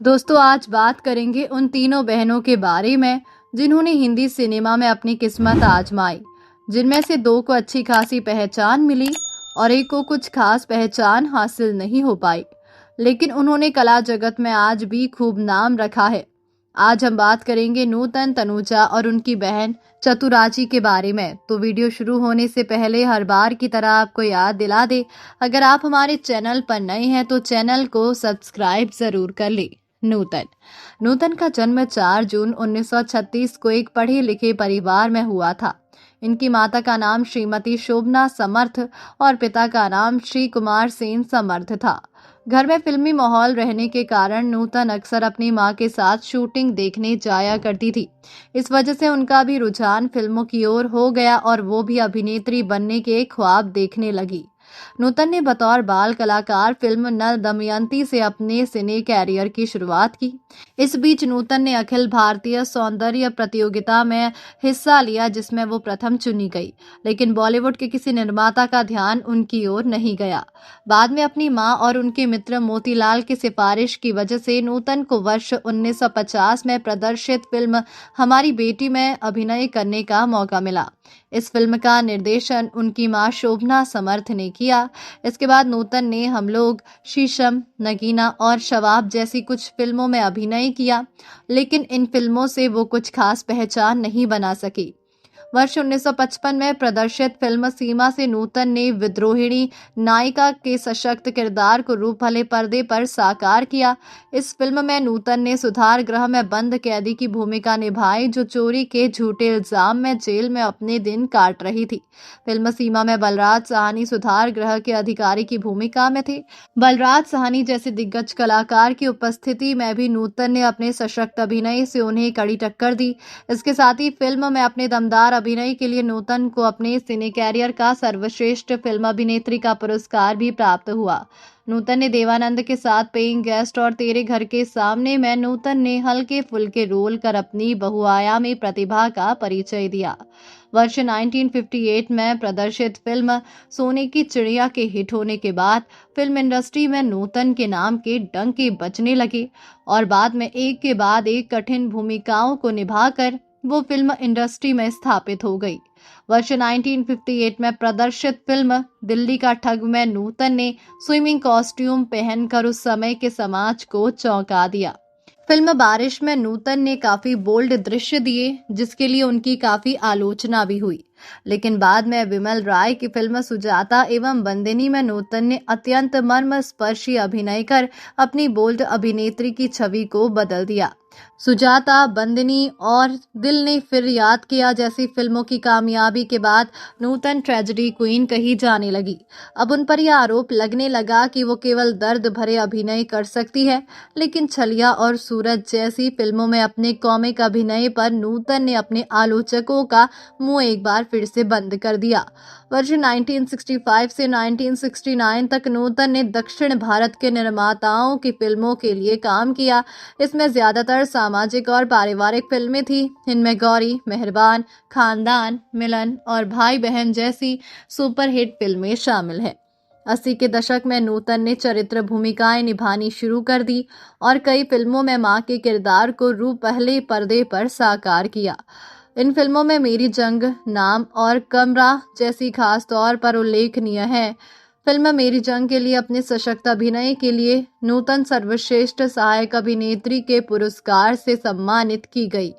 दोस्तों, आज बात करेंगे उन तीनों बहनों के बारे में जिन्होंने हिंदी सिनेमा में अपनी किस्मत आजमाई। जिनमें से दो को अच्छी खासी पहचान मिली और एक को कुछ खास पहचान हासिल नहीं हो पाई, लेकिन उन्होंने कला जगत में आज भी खूब नाम रखा है। आज हम बात करेंगे नूतन, तनुजा और उनकी बहन चतुराची के बारे में। तो वीडियो शुरू होने से पहले हर बार की तरह आपको याद दिला दे, अगर आप हमारे चैनल पर नए हैं तो चैनल को सब्सक्राइब जरूर कर ले। नूतन नूतन का जन्म 4 जून 1936 को एक पढ़े लिखे परिवार में हुआ था। इनकी माता का नाम श्रीमती शोभना समर्थ और पिता का नाम श्री कुमार सेन समर्थ था। घर में फिल्मी माहौल रहने के कारण नूतन अक्सर अपनी मां के साथ शूटिंग देखने जाया करती थी। इस वजह से उनका भी रुझान फिल्मों की ओर हो गया और वो भी अभिनेत्री बनने के ख्वाब देखने लगी। नूतन ने बतौर बाल कलाकार फिल्म नल दमयंती से अपने सिने कैरियर की शुरुआत की। इस बीच नूतन ने अखिल भारतीय सौंदर्य प्रतियोगिता में हिस्सा लिया, जिसमें वो प्रथम चुनी गई, लेकिन बॉलीवुड के किसी निर्माता का ध्यान उनकी ओर नहीं गया। बाद में अपनी मां और उनके मित्र मोतीलाल की सिफारिश की वजह से नूतन को वर्ष 1950 में प्रदर्शित फिल्म हमारी बेटी में अभिनय करने का मौका मिला। इस फिल्म का निर्देशन उनकी मां शोभना समर्थ ने किया। इसके बाद नूतन ने हम लोग, शीशम, नगीना और शवाब जैसी कुछ फिल्मों में अभिनय किया, लेकिन इन फिल्मों से वो कुछ खास पहचान नहीं बना सकी। वर्ष 1955 में प्रदर्शित फिल्म सीमा से नूतन ने विद्रोहिणी नायिका के सशक्त किरदार को रूप भले पर्दे पर साकार किया। इस फिल्म में नूतन ने सुधार गृह में बंद कैदी की भूमिका निभाई, जो चोरी के झूठे इल्जाम में जेल में अपने दिन काट रही थी। फिल्म सीमा में बलराज साहनी सुधार गृह के अधिकारी की भूमिका में थे। बलराज साहनी जैसे दिग्गज कलाकार की उपस्थिति में भी नूतन ने अपने सशक्त अभिनय से उन्हें कड़ी टक्कर दी। इसके साथ ही फिल्म में अपने दमदार अभिनय के लिए नूतन को अपने सिने कैरियर का सर्वश्रेष्ठ फिल्म अभिनेत्री का पुरस्कार भी प्राप्त हुआ। नूतन ने देवानंद के साथ पेइंग गेस्ट और तेरे घर के सामने में नूतन ने हल्के फुल्के रोल कर अपनी बहुआयामी प्रतिभा का परिचय दिया। वर्ष 1958 में प्रदर्शित फिल्म सोने की चिड़िया के हिट होने के बाद फिल्म इंडस्ट्री में नूतन के नाम के डंके बजने लगे और बाद में एक के बाद एक कठिन भूमिकाओं को निभाकर वो फिल्म इंडस्ट्री में स्थापित हो गई। वर्ष 1958 में प्रदर्शित फिल्म दिल्ली का ठग में नूतन ने स्विमिंग कॉस्ट्यूम पहनकर उस समय के समाज को चौंका दिया। फिल्म बारिश में नूतन ने काफी बोल्ड दृश्य दिए, जिसके लिए उनकी काफी आलोचना भी हुई, लेकिन बाद में विमल राय की फिल्म सुजाता एवं बंदिनी में नूतन ने अत्यंत मर्मस्पर्शी अभिनय कर अपनी बोल्ड अभिनेत्री की छवि को बदल दिया। सुजाता, बंदिनी और दिल ने फिर याद किया जैसी फिल्मों की कामयाबी के बाद नूतन ट्रेजेडी क्वीन कही जाने लगी। अब उन पर यह आरोप लगने लगा कि वो केवल दर्द भरे अभिनय कर सकती है, लेकिन छलिया और सूरज जैसी फिल्मों में अपने कॉमिक अभिनय पर नूतन ने अपने आलोचकों का मुंह एक बार फिर से बंद कर दिया। वर्ष 1965 से 1969 तक नूतन ने दक्षिण भारत के निर्माताओं की फिल्मों के लिए काम किया। इसमें ज्यादातर सामाजिक और पारिवारिक फिल्में थी। इनमें गौरी, मेहरबान, खानदान, मिलन और भाई बहन जैसी सुपरहिट फिल्में शामिल हैं। 80 के दशक में नूतन ने चरित्र भूमिकाएं निभानी शुरू कर दी और कई फिल्मों में मां के किरदार को रूप पहले पर्दे पर साकार किया। इन फिल्मों में मेरी जंग, नाम और कमरा जैसी खास तौर पर उल्लेखनीय है। फिल्म मेरी जंग के लिए अपने सशक्त अभिनय के लिए नूतन सर्वश्रेष्ठ सहायक अभिनेत्री के पुरस्कार से सम्मानित की गई।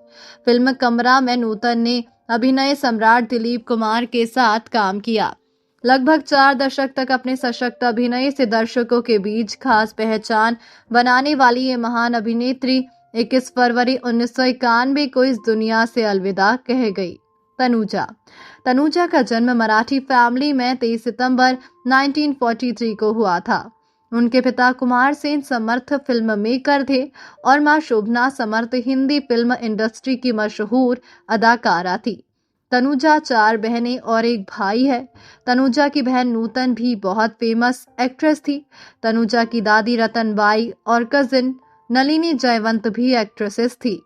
फिल्म कमरा में नूतन ने अभिनय सम्राट दिलीप कुमार के साथ काम किया। लगभग 4 दशक तक अपने सशक्त अभिनय से दर्शकों के बीच खास पहचान बनाने वाली ये महान अभिनेत्री 21 फरवरी 1991 को इस दुनिया से अलविदा कह गई। तनुजा का जन्म मराठी फैमिली में 23 सितंबर 1943 को हुआ था। उनके पिता कुमार सेन समर्थ फिल्म मेकर थे और मां शोभना समर्थ हिंदी फिल्म इंडस्ट्री की मशहूर अदाकारा थी। तनुजा 4 बहनें और एक भाई है। तनुजा की बहन नूतन भी बहुत फेमस एक्ट्रेस थी। तनुजा की दादी रतनबाई और कजिन नलिनी जयवंत भी एक्ट्रेसेस थी।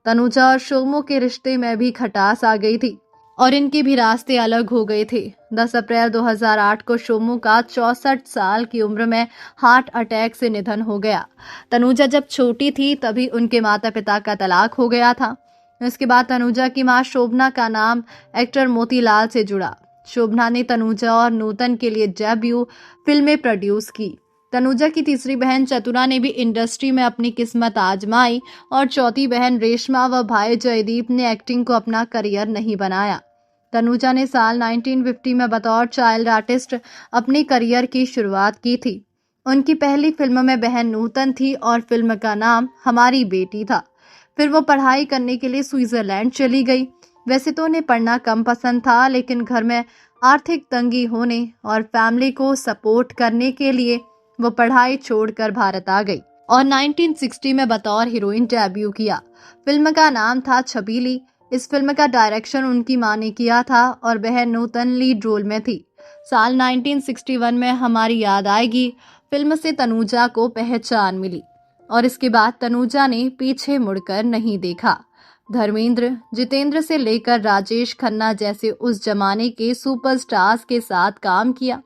तनुजा और शोमो के रिश्ते में भी खटास आ गई थी। और इनके भी रास्ते अलग हो गए थे। 10 अप्रैल 2008 को शोमू का 64 साल की उम्र में हार्ट अटैक से निधन हो गया। तनुजा जब छोटी थी तभी उनके माता पिता का तलाक हो गया था। इसके बाद तनुजा की मां शोभना का नाम एक्टर मोतीलाल से जुड़ा। शोभना ने तनुजा और नूतन के लिए डेब्यू फिल्में प्रोड्यूस की। तनुजा की तीसरी बहन चतुरा ने भी इंडस्ट्री में अपनी किस्मत आजमाई और चौथी बहन रेशमा व भाई जयदीप ने एक्टिंग को अपना करियर नहीं बनाया। तनुजा ने साल 1950 में बतौर चाइल्ड आर्टिस्ट अपने करियर की शुरुआत की थी। उनकी पहली फिल्म में बहन नूतन थी और फिल्म का नाम हमारी बेटी था। फिर वो पढ़ाई करने के लिए स्विट्जरलैंड चली गई। वैसे तो उन्हें पढ़ना कम पसंद था, लेकिन घर में आर्थिक तंगी होने और फैमिली को सपोर्ट करने के लिए वो पढ़ाई छोड़कर भारत आ गई और 1960 में बतौर हीरोइन डेब्यू किया। फिल्म का नाम था छबीली। इस फिल्म का डायरेक्शन उनकी मां ने किया था और बहन नूतन लीड रोल में थी। साल 1961 में हमारी याद आएगी फिल्म से तनुजा को पहचान मिली और इसके बाद तनुजा ने पीछे मुड़कर नहीं देखा। धर्मेंद्र, जितेंद्र से लेकर राजेश खन्ना जैसे उस जमाने के सुपरस्टार्स के साथ काम किया।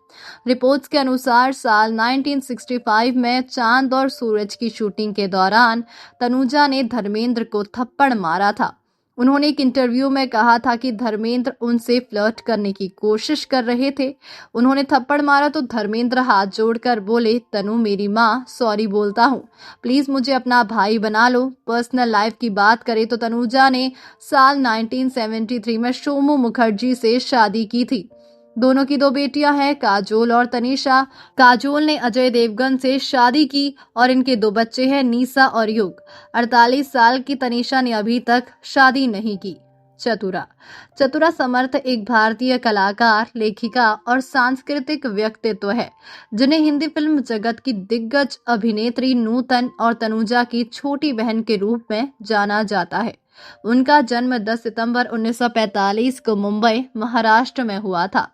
रिपोर्ट्स के अनुसार साल 1965 में चांद और सूरज की शूटिंग के दौरान तनुजा ने धर्मेंद्र को थप्पड़ मारा था। उन्होंने एक इंटरव्यू में कहा था कि धर्मेंद्र उनसे फ्लर्ट करने की कोशिश कर रहे थे। उन्होंने थप्पड़ मारा तो धर्मेंद्र हाथ जोड़कर बोले, तनु मेरी माँ, सॉरी बोलता हूँ, प्लीज मुझे अपना भाई बना लो। पर्सनल लाइफ की बात करें तो तनुजा ने साल 1973 में शोमू मुखर्जी से शादी की थी। दोनों की दो बेटियां हैं, काजोल और तनीषा। काजोल ने अजय देवगन से शादी की और इनके दो बच्चे हैं, नीसा और युग। 48 साल की तनीषा ने अभी तक शादी नहीं की। चतुरा समर्थ एक भारतीय कलाकार, लेखिका और सांस्कृतिक व्यक्तित्व है, जिन्हें हिंदी फिल्म जगत की दिग्गज अभिनेत्री नूतन और तनुजा की छोटी बहन के रूप में जाना जाता है। उनका जन्म 10 सितंबर 1945 को मुंबई, महाराष्ट्र में हुआ था।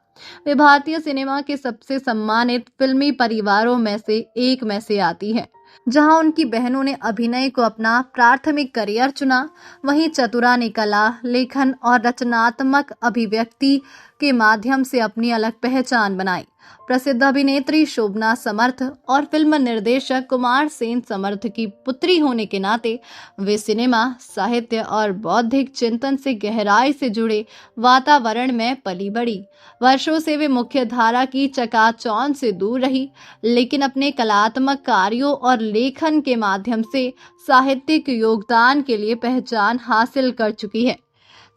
वे भारतीय सिनेमा के सबसे सम्मानित फिल्मी परिवारों में से एक में से आती है। जहां उनकी बहनों ने अभिनय को अपना प्राथमिक करियर चुना, वहीं चतुरा ने कला, लेखन और रचनात्मक अभिव्यक्ति के माध्यम से अपनी अलग पहचान बनाई। प्रसिद्ध अभिनेत्री शोभना समर्थ और फिल्म निर्देशक कुमार सेन समर्थ की पुत्री होने के नाते वे सिनेमा, साहित्य और बौद्धिक चिंतन से गहराई से जुड़े वातावरण में पली बढ़ी। वर्षों से वे मुख्य धारा की चकाचौंध से दूर रही, लेकिन अपने कलात्मक कार्यों और लेखन के माध्यम से साहित्यिक योगदान के लिए पहचान हासिल कर चुकी है।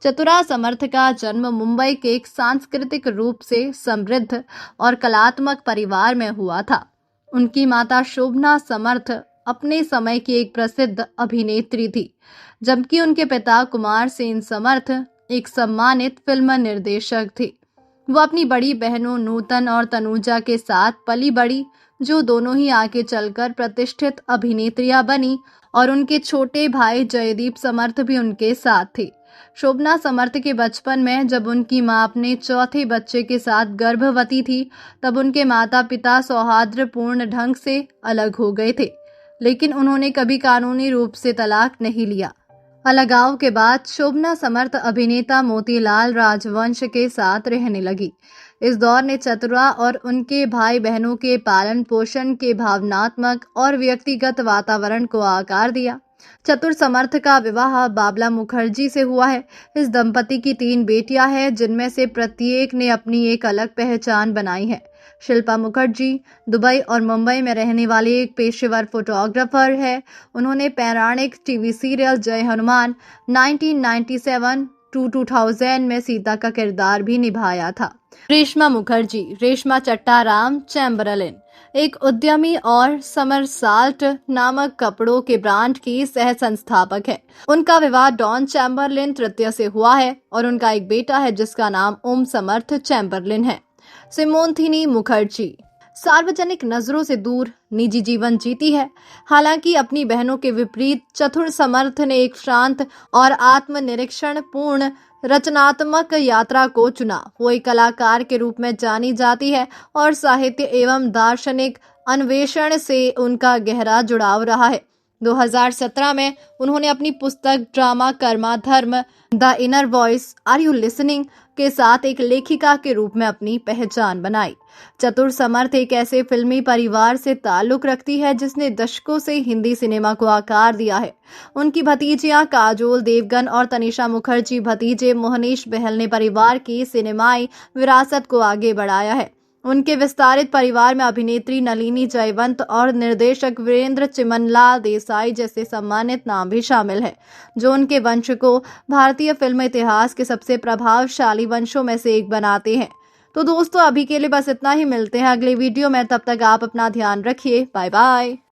चतुरा समर्थ का जन्म मुंबई के एक सांस्कृतिक रूप से समृद्ध और कलात्मक परिवार में हुआ था। उनकी माता शोभना समर्थ अपने समय की एक प्रसिद्ध अभिनेत्री थी, जबकि उनके पिता कुमार सेन समर्थ एक सम्मानित फिल्म निर्देशक थे। वो अपनी बड़ी बहनों नूतन और तनुजा के साथ पली बड़ी, जो दोनों ही आगे चलकर प्रतिष्ठित अभिनेत्रियां बनी, और उनके छोटे भाई जयदीप समर्थ भी उनके साथ थे। शोभना समर्थ के बचपन में जब उनकी मां अपने चौथे बच्चे के साथ गर्भवती थी, तब उनके माता पिता सौहार्दपूर्ण ढंग से अलग हो गए थे, लेकिन उन्होंने कभी कानूनी रूप से तलाक नहीं लिया। अलगाव के बाद शोभना समर्थ अभिनेता मोतीलाल राजवंश के साथ रहने लगी। इस दौर ने चतुरा और उनके भाई बहनों के पालन पोषण के भावनात्मक और व्यक्तिगत वातावरण को आकार दिया। चतुर समर्थ का विवाह बाबला मुखर्जी से हुआ है। इस दंपति की 3 बेटियां हैं, जिनमें से प्रत्येक ने अपनी एक अलग पहचान बनाई है। शिल्पा मुखर्जी दुबई और मुंबई में रहने वाली एक पेशेवर फोटोग्राफर है। उन्होंने पौराणिक टीवी सीरियल जय हनुमान 1997 टू 2000 में सीता का किरदार भी निभाया था। रेशमा मुखर्जी, रेशमा चट्टाराम चैम्बरलेन, एक उद्यमी और समरसाल्ट नामक कपड़ों के ब्रांड की सह संस्थापक है। उनका विवाह डॉन चैम्बरलेन तृतीय से हुआ है और उनका एक बेटा है जिसका नाम ओम समर्थ चैम्बरलेन है। सिमोंथिनी मुखर्जी सार्वजनिक नजरों से दूर निजी जीवन जीती है। हालांकि अपनी बहनों के विपरीत चतुर समर्थ ने एक शांत और आत्मनिरीक्षण पूर्ण रचनात्मक यात्रा को चुना। वो एक कलाकार के रूप में जानी जाती है और साहित्य एवं दार्शनिक अन्वेषण से उनका गहरा जुड़ाव रहा है। 2017 में उन्होंने अपनी पुस्तक drama karma dharma the inner voice are you listening के साथ एक लेखिका के रूप में अपनी पहचान बनाई। चतुर समर्थ एक ऐसे फिल्मी परिवार से ताल्लुक रखती है जिसने दशकों से हिंदी सिनेमा को आकार दिया है। उनकी भतीजियां काजोल देवगन और तनिषा मुखर्जी भतीजे मोहनीश बहल ने परिवार की सिनेमाई विरासत को आगे बढ़ाया है। उनके विस्तारित परिवार में अभिनेत्री नलिनी जयवंत और निर्देशक वीरेंद्र चिमनलाल देसाई जैसे सम्मानित नाम भी शामिल हैं, जो उनके वंश को भारतीय फिल्म इतिहास के सबसे प्रभावशाली वंशों में से एक बनाते हैं। तो दोस्तों, अभी के लिए बस इतना ही। मिलते हैं अगले वीडियो में, तब तक आप अपना ध्यान रखिए। Bye bye.